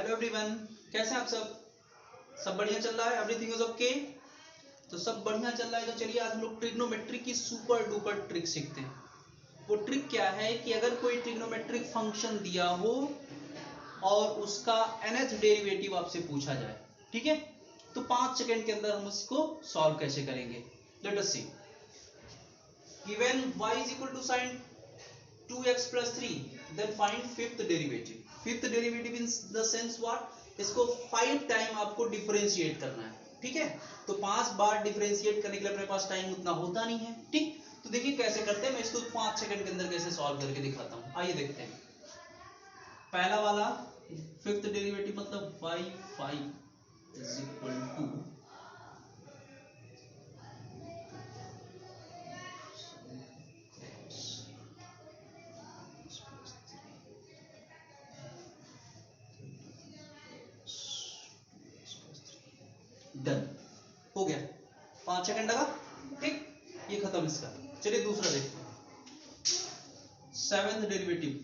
Hello everyone, कैसे हैं आप सब बढ़िया चल रहा है? Everything is okay? तो सब बढ़िया चल रहा है तो चलिए आज हम लोग ट्रिग्नोमेट्री की सुपर डुपर ट्रिक सीखते हैं। वो ट्रिक क्या है कि अगर कोई ट्रिग्नोमेट्रिक फंक्शन दिया हो और उसका nth डेरिवेटिव आपसे पूछा जाए, ठीक है, तो 5 सेकंड के अंदर हम उसको सॉल्व कैसे करेंगे। Let us see. Given y is equal to sin 2x plus 3, then find fifth derivative. Fifth derivative in the sense what? इसको 5 टाइम आपको डिफरेंशिएट करना है, ठीक है। तो 5 बार डिफरेंशिएट करने के लिए अपने पास टाइम उतना होता नहीं है, ठीक। तो देखिए कैसे करते हैं, मैं इसको 5 सेकंड के अंदर कैसे सॉल्व करके दिखाता हूँ। आइए देखते हैं। पहला वाला फिफ्थ डेरिवेटिव मतलब y5 is equal to done हो गया। 5 सेकंड लगा, ठीक, ये खत्म इसका। चलिए दूसरा देखते हैं। 7th derivative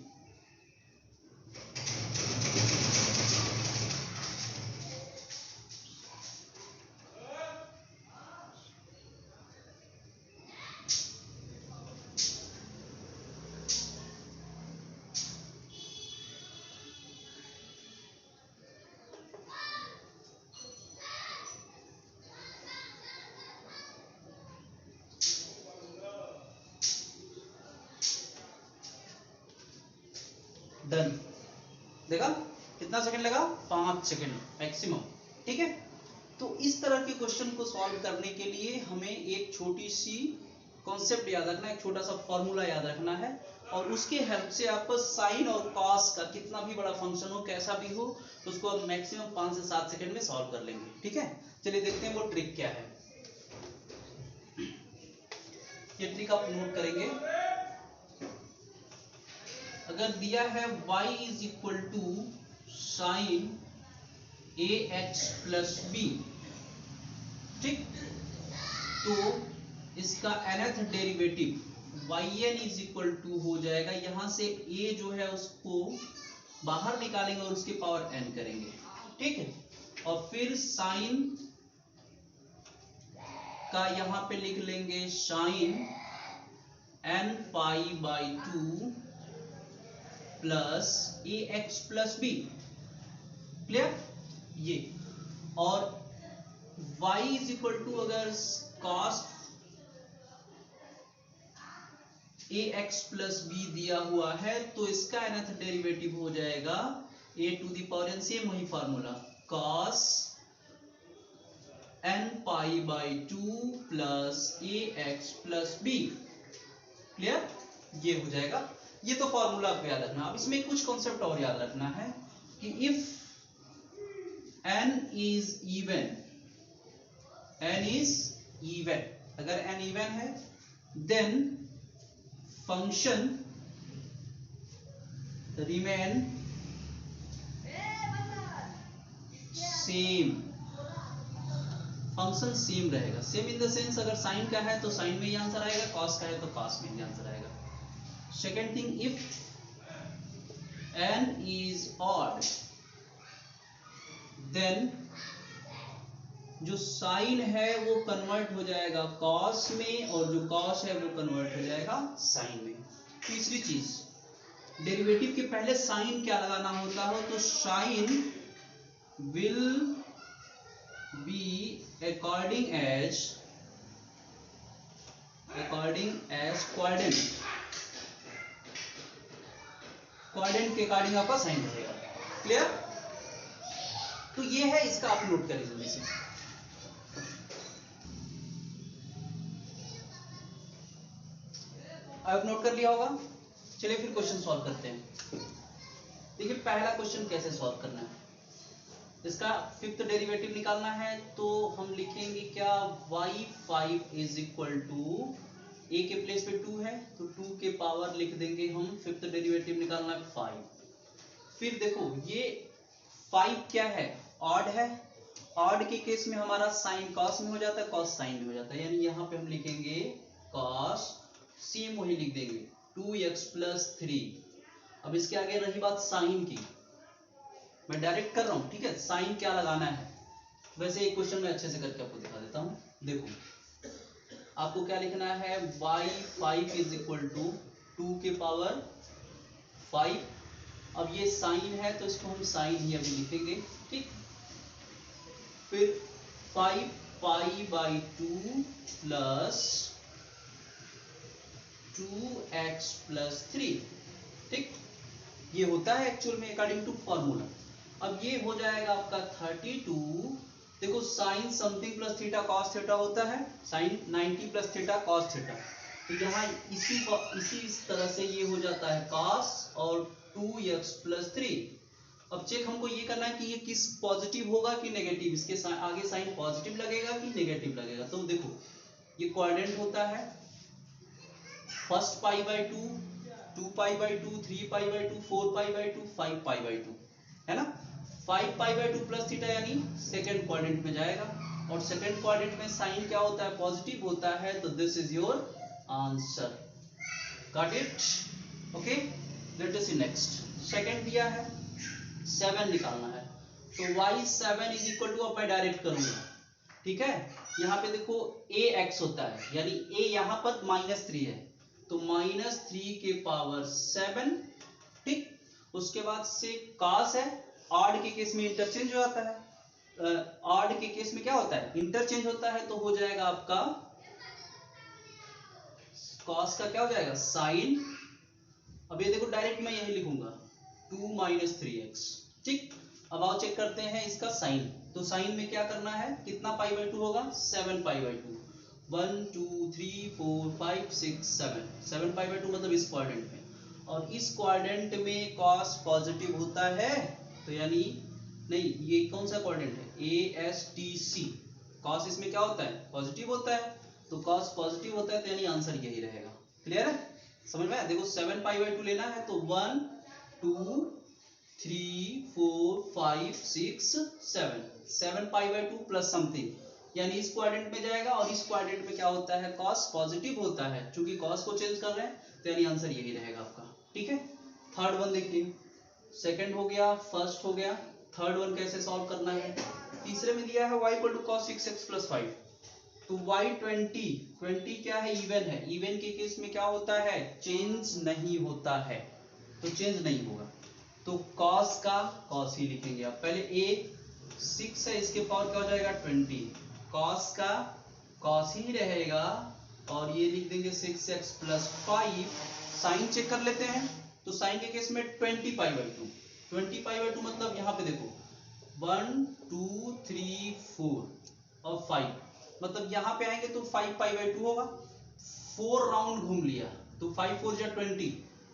done. देखा कितना सेकंड लगा? 5 सेकंड मैक्सिमम, ठीक है। तो इस तरह के क्वेश्चन को सॉल्व करने के लिए हमें एक छोटी सी कॉन्सेप्ट याद रखना है, एक छोटा सा फॉर्मूला याद रखना है, और उसके हेल्प से आप साइन और कॉस का कितना भी बड़ा फंक्शन हो, कैसा भी हो, उसको आप मैक्सिमम 5 से 7 सेकंड में सॉल्व कर लेंगे, ठीक है। चलिए देखते हैं वो ट्रिक क्या है। ये ट्रिक आप नोट करेंगे। अगर दिया है y is equal to sine ax plus b, ठीक, तो इसका nth derivative yn is equal to हो जाएगा, यहां से a जो है उसको बाहर निकालेंगे और उसके पावर n करेंगे, ठीक है। और फिर साइन का यहां पे लिख लेंगे sine n pi by 2 plus A x plus B, clear ये। और y इज इक्वल टू अगर cos a x plus b दिया हुआ है तो इसका nth डेरिवेटिव हो जाएगा a to the power n, same वही formula, cos n pi by 2 plus A x plus B, clear ये हो जाएगा। ये तो फॉर्मूला आपको याद रखना। अब इसमें कुछ कॉन्सेप्ट और याद रखना है कि इफ n इज इवन, अगर n इवन है then function remain same, function same रहेगा। सेम इन द सेंस अगर साइन का है तो साइन में ही आंसर आएगा, कॉस का है तो कॉस में ही आंसर आएगा। Second thing, if n is odd then जो साइन है वो कन्वर्ट हो जाएगा कॉस में और जो कॉस है वो कन्वर्ट हो जाएगा साइन में। तीसरी चीज, डेरिवेटिव के पहले साइन क्या लगाना होता हो तो sine will be according as quadrant, quadrant के अकॉर्डिंग आपका साइन रहेगा, क्लियर। तो ये है इसका, आप नोट करें जल्दी से। आप नोट कर लिया होगा। चलिए फिर क्वेश्चन सॉल्व करते हैं। देखिए पहला क्वेश्चन कैसे सॉल्व करना है, इसका फिफ्थ डेरिवेटिव निकालना है तो हम लिखेंगे क्या, y5 is equal to a के प्लेस पे 2 है तो 2 के पावर लिख देंगे हम, फिफ्थ डेरिवेटिव निकालना है 5। फिर देखो ये 5 क्या है, ऑड है, ऑड के केस में हमारा साइन कॉस में हो जाता है, कॉस साइन में हो जाता है, यानी यहाँ पे हम लिखेंगे कॉस, सेम वही लिख देंगे 2x प्लस 3। अब इसके आगे रही बात साइन की, मैं डायरेक्ट कर रहा हूँ, ठीक है। साइन क्या लगाना है, वैसे एक क्वेश्चन में अच्छे से करके आपको दिखा देता हूँ। देखो आपको क्या लिखना है, y5 इज इक्वल टू 2 के पावर 5। अब ये साइन है तो इसको हम साइन ही अभी लिखेंगे, ठीक। फिर 5 पाई बाई 2 प्लस 2x प्लस 3, ठीक। ये होता है एक्चुअल में अकॉर्डिंग टू फॉर्मूला। अब ये हो जाएगा आपका 32। देखो sine something plus theta cos theta होता है, sine 90 plus theta cos theta. तो यहाँ इसी तरह से ये हो जाता है कॉस और 2x प्लस 3। अब चेक हमको ये करना है कि ये किस पॉजिटिव होगा कि नेगेटिव, इसके आगे साइन पॉजिटिव लगेगा कि नेगेटिव लगेगा। तो देखो ये क्वाड्रेंट होता है, first pi by 2, 2 pi by 2, 3 pi by 2, 4 pi by 2, 5 pi by 2, है ना। 5 पाई बाई 2 प्लस थीटा यानी सेकेंड क्वाड्रेंट में जाएगा, और सेकेंड क्वाड्रेंट में साइन क्या होता है, पॉजिटिव होता है। तो this is your answer, got it, okay. Let us see next. Second दिया है 7 निकालना है, तो y7 इज इक्वल टू, अब मैं डायरेक्ट करूंगा, ठीक है। यहाँ पे देखो ax होता है, यानी a यहाँ पर -3 है, तो -3 के पावर 7, ठीक। उसके बाद से cos है, ऑड के केस में इंटरचेंज हो जाता है, ऑड के केस में क्या होता है, इंटरचेंज होता है। तो हो जाएगा आपका cos का क्या हो जाएगा, साइन। अब ये देखो डायरेक्ट मैं यही लिखूंगा 2 - 3x, ठीक। अब आओ चेक करते हैं इसका साइन। तो साइन में क्या करना है, कितना पाई बाई 2 होगा, 7 पाई बाई 2। 1 2 3 4 5 6 7 पाई बाई 2 मतलब इस क्वाड्रेंट में। और इस क्वाड्रेंट में cos पॉजिटिव होता है, तो यानी नहीं, ये कौन सा क्वाड्रेंट है, ASTC। cos इसमें क्या होता है, पॉजिटिव होता है। तो cos पॉजिटिव होता है, तो यानी आंसर यही रहेगा। क्लियर है, समझ में आया। देखो 7 पाई बाई 2 लेना है, तो 1 2 3 4 5 6 7 पाई बाई 2 प्लस समथिंग, यानी इस क्वाड्रेंट में जाएगा। और इस क्वाड्रेंट में क्या होता है, cos पॉजिटिव होता है। चूंकि cos को चेंज कर रहे हैं, तो यानी आंसर यही रहेगा आपका, ठीक है। थर्ड वन देखिए, सेकंड हो गया, फर्स्ट हो गया, थर्ड वन कैसे सॉल्व करना है। तीसरे में दिया है y equal to cos 6x plus 5। तो y20 क्या है, इवन है। इवन के केस में क्या होता है, चेंज नहीं होता है, तो चेंज नहीं होगा। तो cos का cos ही लिखेंगे आप। पहले a 6 है, इसके पावर क्या हो जाएगा 20, cos का cos ही रहेगा, और ये लिख देंगे 6x प्लस 5। साइन चेक कर लेते हैं, तो साइन के केस में 20 पाई बाई 2, 20 पाई बाई 2 मतलब यहाँ पे देखो 1 2 3 4 और 5, मतलब यहाँ पे आएंगे तो 5 पाई बाई 2 होगा। 4 राउंड घूम लिया, तो 5 4 जा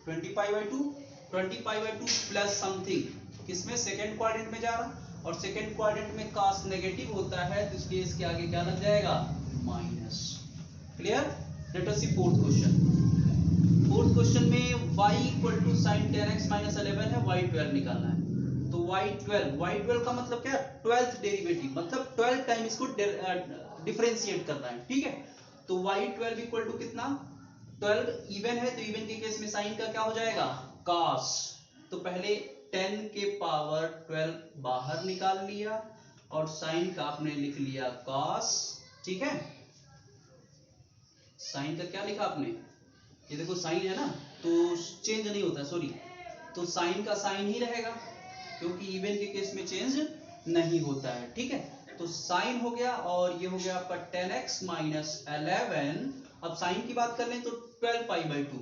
20 pi by 2, 20 pi by 2 plus something, किसमें, सेकेंड क्वाड्रेंट में जा रहा, और सेकेंड क्वाड्रेंट में cos नेगेटिव होता है, तो इसलिए इसके आगे क्या लग जाएगा, minus. Clear. Let us see fourth question. Fourth question में y equal to sine 10x minus 11 है, y12 निकालना है। तो y12 का मतलब क्या, 12th डेरिवेटिव, मतलब 12 टाइम इसको डिफरेंशिएट करना है, ठीक है। तो y12 इक्वल टू कितना, 12 इवन है, तो इवन के केस में साइन का क्या हो जाएगा, cos। तो पहले 10 के पावर 12 बाहर निकाल लिया, और साइन का आपने लिख लिया cos, ठीक है। साइन का क्या लिखा आपने, ये देखो साइन है ना, तो चेंज नहीं होता, सॉरी, तो साइन का साइन ही रहेगा, क्योंकि इवन के केस में चेंज नहीं होता है, ठीक है। तो साइन हो गया, और ये हो गया आपका 10x माइनस 11। अब साइन की बात कर लें तो 12 pi by 2,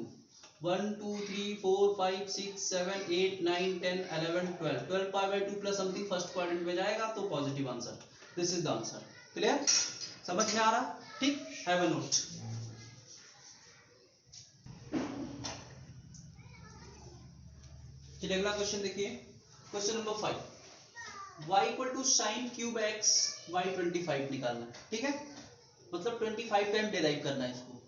1 2 3 4 5 6 7 8 9 10 11 12 pi by 2 plus something first quadrant में जाएगा, तो positive answer, this is the answer. Clear, समझ में आ रहा, ठीक। Have a note. चलिए अगला क्वेश्चन देखिए, question number 5। y equal to sine cube x y25 निकालना है, ठीक है। मतलब 25 टाइम डिराइव करना है इसको।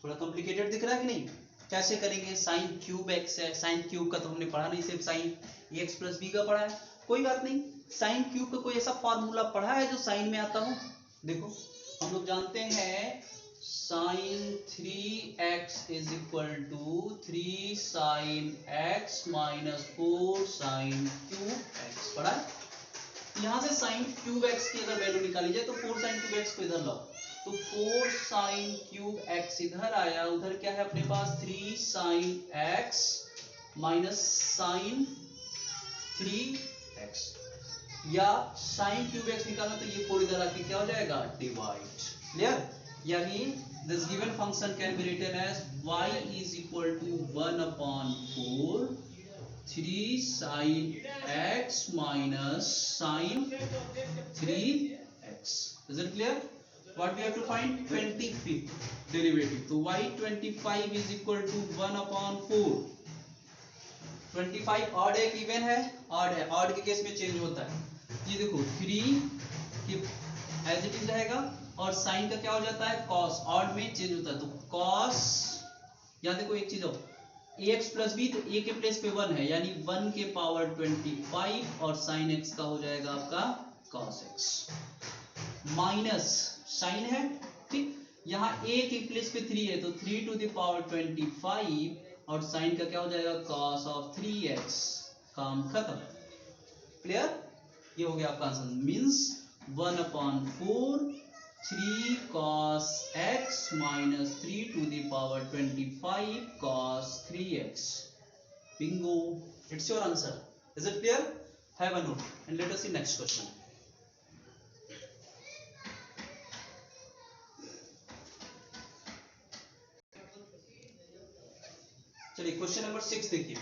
थोड़ा कॉम्प्लिकेटेड दिख रहा है कि नहीं, कैसे करेंगे, साइन क्यूब x है, साइन क्यूब का तो हमने पढ़ा नहीं, सिर्फ साइन ax प्लस b का पढ़ा है, कोई बात नहीं। साइन क्यूब का कोई ऐसा फॉर्मूला पढ़ा है जो साइन में आता हो, देखो हम लोग जानते हैं sine 3x is equal to 3 sine x minus 4 sine cube x। पढ़ा? यहां से साइन क्यूब x की अगर वैल्यू निकाली जाए तो 4 साइन क्यूब x को इधर लाओ, तो 4 साइन क्यूब x इधर आया, उधर क्या है अपने पास 3 sine x minus sine 3x, या साइन क्यूब x निकालना तो ये 4 इधर आके क्या हो जाएगा, डिवाइड। क्लियर? यानी this given function can be written as y is equal to 1/4 3 sin x minus sin 3x. Is it clear? What we have to find? 25th derivative. तो y 25 is equal to 1/4. 25 odd है कि even है? Odd है। Odd के case में change होता है। ये देखो 3 कि एज इट इज रहेगा और साइन का क्या हो जाता है, cos। ऑड में चेंज होता है तो cos, या देखो एक चीज और, ax प्लस b, तो a के प्लेस पे 1 है यानी 1 के पावर 25 और साइन x का हो जाएगा आपका cos x, माइनस साइन है, ठीक, यहाँ a के प्लेस पे 3 है तो 3 टू द पावर 25 और साइन का क्या हो जाएगा cos ऑफ 3x। काम खत्म। क्लियर? ये हो गया आपका answer. Means 1/4 3 cos x minus 3 to the power 25 cos 3x. Bingo! It's your answer. Is it clear? Have a note and let us see next question. चलिए क्वेश्चन नंबर 6 देखिए।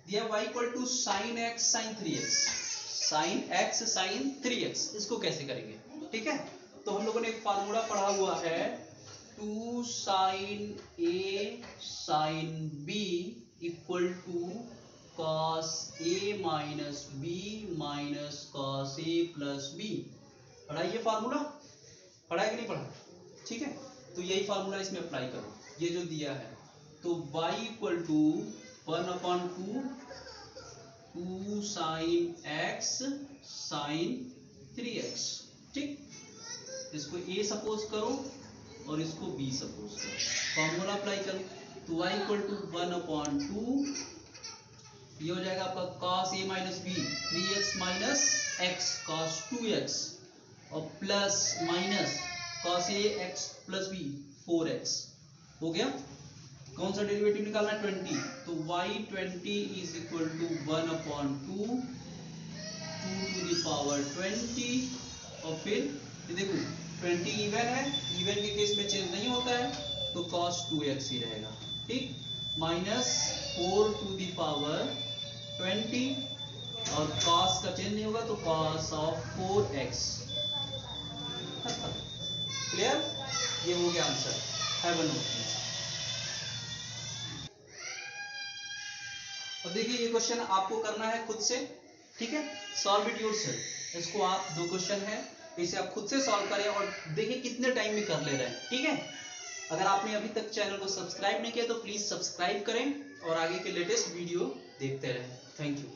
दिया y equal to sine x sine 3x, sine x sine 3x, इसको कैसे करेंगे? ठीक है, तो हम लोगों ने एक फार्मूला पढ़ा हुआ है 2 sine a sine b equal to cos a minus b minus cos a plus b। पढ़ा ये फार्मूला? पढ़ा है कि नहीं पढ़ा? ठीक है, तो यही फार्मूला इसमें अप्लाई करो। ये जो दिया है तो y equal to 1/2 2 sine x sine 3x। ठीक, इसको a सपोज करो और इसको b सपोज करो, फॉर्मूला अप्लाई करो तो y इक्वल टू 1/2, ये हो जाएगा आपका cos a minus b 3x minus x cos 2x और plus minus cos a x plus b 4x। हो गया? कौन सा डेरिवेटिव निकालना है? 20, तो y 20 is equal to 1/2 2 to the power 20 और फिर ये देखो 20 इवन है, इवन के केस में चेंज नहीं होता है तो cos 2x ही रहेगा। ठीक, माइनस 4 टू द पावर 20 और cos का चेंज नहीं होगा तो cos ऑफ 4x। क्लियर? ये हो गया आंसर। Have a note. अब देखिए ये क्वेश्चन आपको करना है खुद से, ठीक है, सॉल्व इट योरसेल्फ। इसको आप 2 क्वेश्चन है, इसे आप खुद से सॉल्व करें और देखिए कितने टाइम में कर ले रहे हैं। ठीक है, अगर आपने अभी तक चैनल को सब्सक्राइब नहीं किया तो प्लीज सब्सक्राइब करें और आगे के लेटेस्ट वीडियो देखते रहें। Thank you.